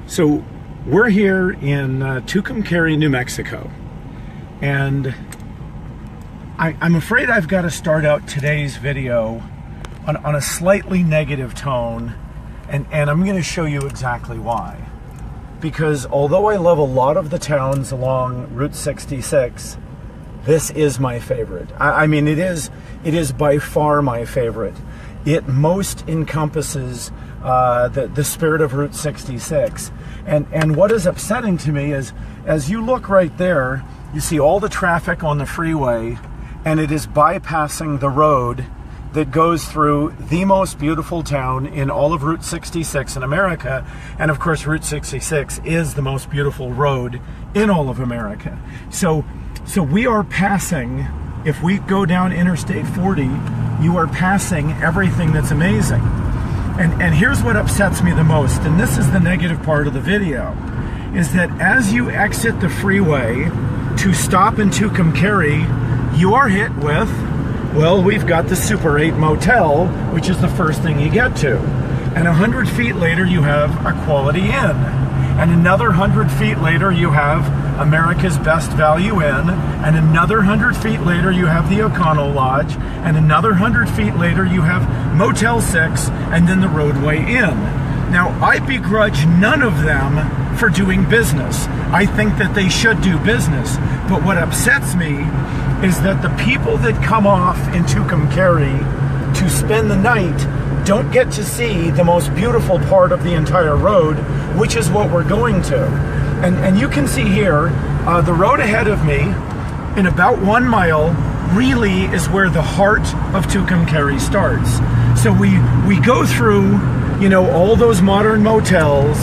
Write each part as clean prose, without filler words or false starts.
So we're here in Tucumcari, New Mexico, and I'm afraid I've got to start out today's video on a slightly negative tone, and I'm going to show you exactly why. Because although I love a lot of the towns along Route 66, this is my favorite. I mean, it is by far my favorite. It most encompasses the spirit of Route 66. And what is upsetting to me is, as you look right there, you see all the traffic on the freeway, and it is bypassing the road that goes through the most beautiful town in all of Route 66 in America. And of course, Route 66 is the most beautiful road in all of America. So we are passing, if we go down Interstate 40, you are passing everything that's amazing. And here's what upsets me the most, and this is the negative part of the video, is that as you exit the freeway to stop in Tucumcari, you are hit with, well, we've got the Super 8 Motel, which is the first thing you get to. And 100 feet later, you have a Quality Inn. And another 100 feet later, you have America's Best Value Inn. And another 100 feet later, you have the Americana Lodge. And another 100 feet later, you have Motel 6, and then the Roadway Inn. Now, I begrudge none of them for doing business. I think that they should do business. But what upsets me is that the people that come off in Tucumcari to spend the night don't get to see the most beautiful part of the entire road, which is what we're going to. And you can see here, the road ahead of me, in about 1 mile, really is where the heart of Tucumcari starts. So we go through, you know, all those modern motels,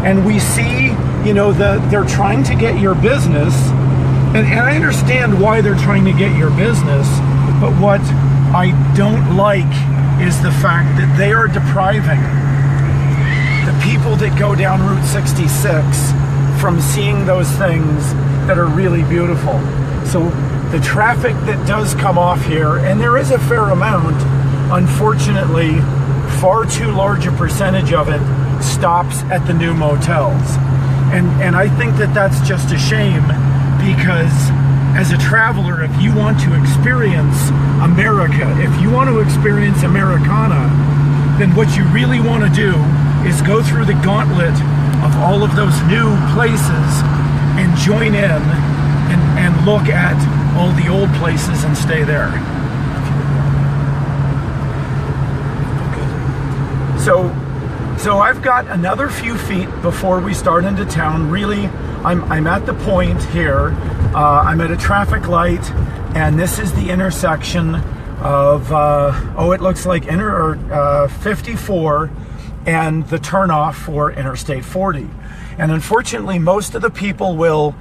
and we see, you know, they're trying to get your business, and I understand why they're trying to get your business, but what I don't like is the fact that they are depriving the people that go down Route 66 from seeing those things that are really beautiful. So the traffic that does come off here, and there is a fair amount, unfortunately, far too large a percentage of it stops at the new motels. And I think that that's just a shame, because as a traveler, if you want to experience America, if you want to experience Americana, then what you really want to do is go through the gauntlet of all of those new places and join in and look at all the old places and stay there. So I've got another few feet before we start into town. Really, I'm at the point here. I'm at a traffic light, and this is the intersection of, it looks like 54 and the turnoff for Interstate 40. And unfortunately, most of the people will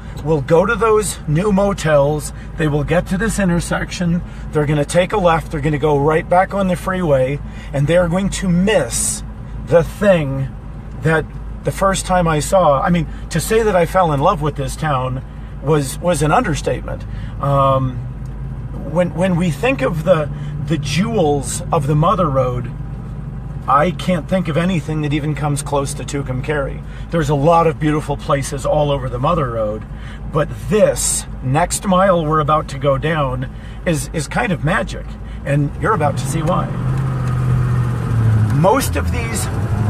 go to those new motels. They will get to this intersection. They're going to take a left. They're going to go right back on the freeway, and they're going to miss the thing that the first time I saw. I mean, to say that I fell in love with this town was an understatement. When we think of the jewels of the Mother Road, I can't think of anything that even comes close to Tucumcari. There's a lot of beautiful places all over the Mother Road, but this next mile we're about to go down is kind of magic, and you're about to see why. Most of these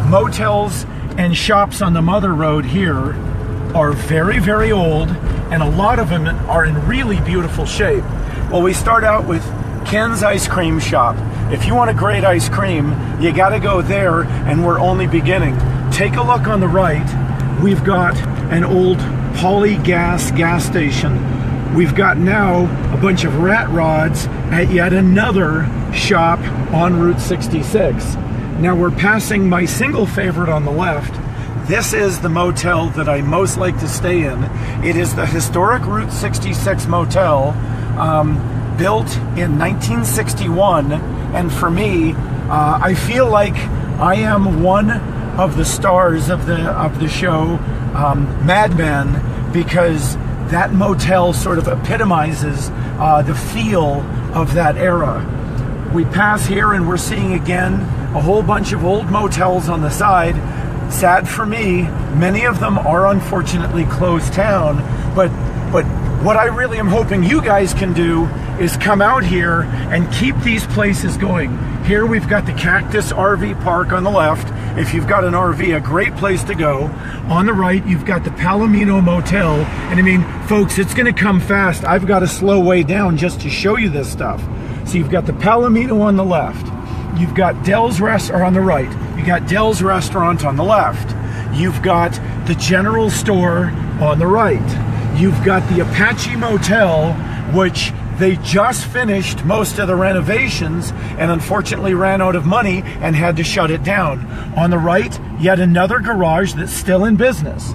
motels and shops on the Mother Road here are very, very old, and a lot of them are in really beautiful shape. Well, we start out with Ken's Ice Cream Shop. If you want a great ice cream, you gotta go there, and we're only beginning. Take a look on the right. We've got an old Poly gas station. We've got now a bunch of rat rods at yet another shop on Route 66. Now we're passing my single favorite on the left. This is the motel that I most like to stay in. It is the historic Route 66 Motel, built in 1961, and for me, I feel like I am one of the stars of the show Mad Men, because that motel sort of epitomizes the feel of that era. We pass here and we're seeing again a whole bunch of old motels on the side. sad for me, many of them are unfortunately closed down, but what I really am hoping you guys can do is come out here and keep these places going. Here we've got the Cactus Rv Park on the left. If you've got an RV, a great place to go. On the right, you've got the Palomino Motel. And I mean, folks, it's gonna come fast. I've got to slow way down just to show you this stuff. So you've got the Palomino on the left. You've got Dell's Restaurant on the right. You got Dell's Restaurant on the left. You've got the General Store on the right. You've got the Apache Motel, which they just finished most of the renovations and unfortunately ran out of money and had to shut it down. On the right, yet another garage that's still in business.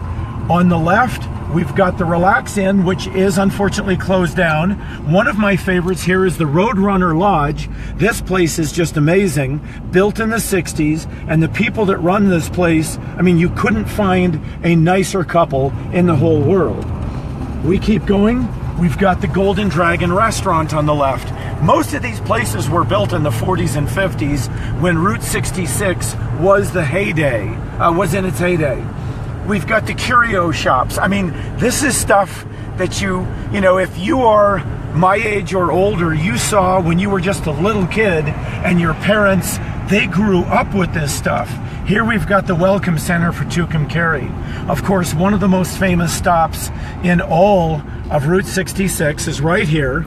On the left, we've got the Relax Inn, which is unfortunately closed down. One of my favorites here is the Roadrunner Lodge. This place is just amazing, built in the 60s, and the people that run this place, I mean, you couldn't find a nicer couple in the whole world. We keep going. We've got the Golden Dragon Restaurant on the left. Most of these places were built in the 40s and 50s when Route 66 was the heyday, was in its heyday. We've got the Curio Shops. I mean, this is stuff that you know, if you are my age or older, you saw when you were just a little kid and your parents, they grew up with this stuff. Here we've got the Welcome Center for Tucumcari. Of course, one of the most famous stops in all of Route 66 is right here,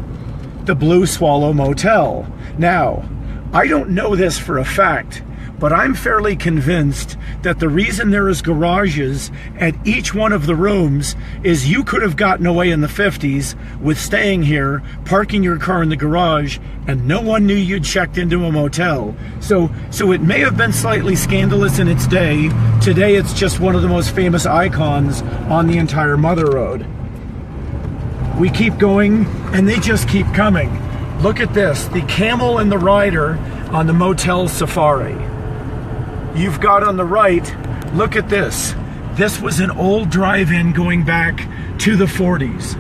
the Blue Swallow Motel. Now, I don't know this for a fact, but I'm fairly convinced that the reason there is garages at each one of the rooms is you could have gotten away in the 50s with staying here, parking your car in the garage, and no one knew you'd checked into a motel. So it may have been slightly scandalous in its day. Today it's just one of the most famous icons on the entire Mother Road. We keep going, and they just keep coming. Look at this, the Camel and the Rider on the Motel Safari. You've got on the right, look at this. This was an old drive-in going back to the 40s.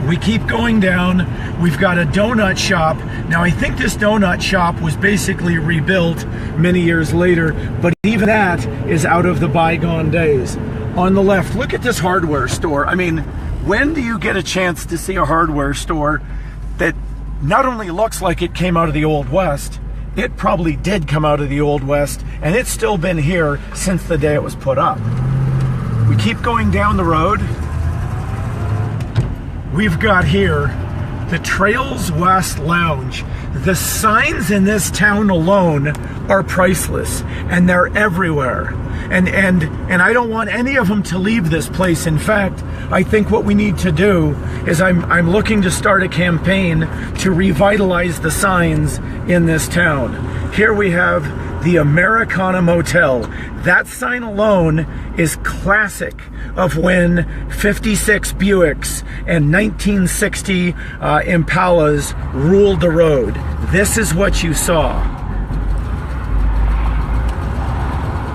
We keep going down. We've got a donut shop. Now, I think this donut shop was basically rebuilt many years later, but even that is out of the bygone days. On the left, look at this hardware store. I mean, when do you get a chance to see a hardware store that not only looks like it came out of the Old West, it probably did come out of the Old West, and it's still been here since the day it was put up. We keep going down the road. We've got here the Trails West Lounge. The signs in this town alone are priceless, and they're everywhere. And I don't want any of them to leave this place. In fact, I think what we need to do is I'm looking to start a campaign to revitalize the signs in this town. Here we have the Americana Motel. That sign alone is classic of when 56 Buicks and 1960 Impalas ruled the road. This is what you saw.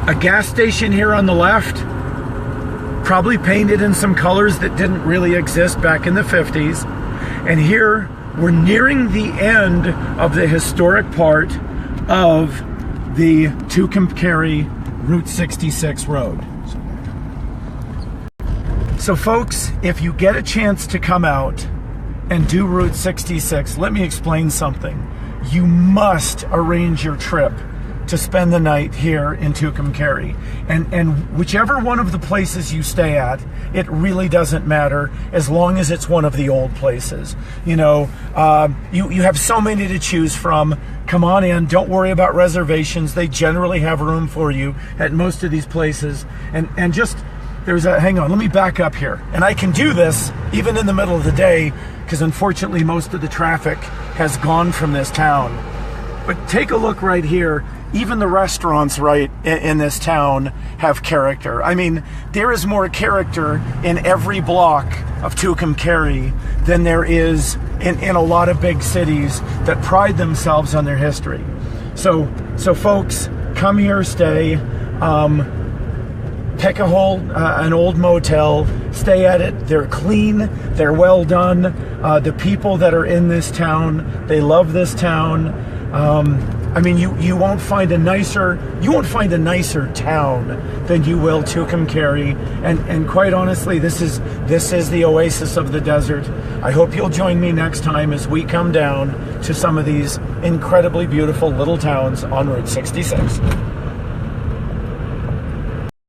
A gas station here on the left, probably painted in some colors that didn't really exist back in the 50s. And here we're nearing the end of the historic part of the Tucumcari Route 66 road. So folks, if you get a chance to come out and do Route 66, let me explain something. You must arrange your trip to spend the night here in Tucumcari. And whichever one of the places you stay at, it really doesn't matter as long as it's one of the old places. You know, you have so many to choose from. Come on in, don't worry about reservations. They generally have room for you at most of these places. And just, hang on, let me back up here. And I can do this even in the middle of the day because unfortunately most of the traffic has gone from this town. But take a look right here. Even the restaurants right in this town have character. I mean, there is more character in every block of Tucumcari than there is in a lot of big cities that pride themselves on their history. So folks, come here, stay, pick an old motel, stay at it. They're clean, they're well done. The people that are in this town, they love this town. I mean, you won't find a nicer town than you will Tucumcari, and quite honestly, this is the oasis of the desert. I hope you'll join me next time as we come down to some of these incredibly beautiful little towns on Route 66.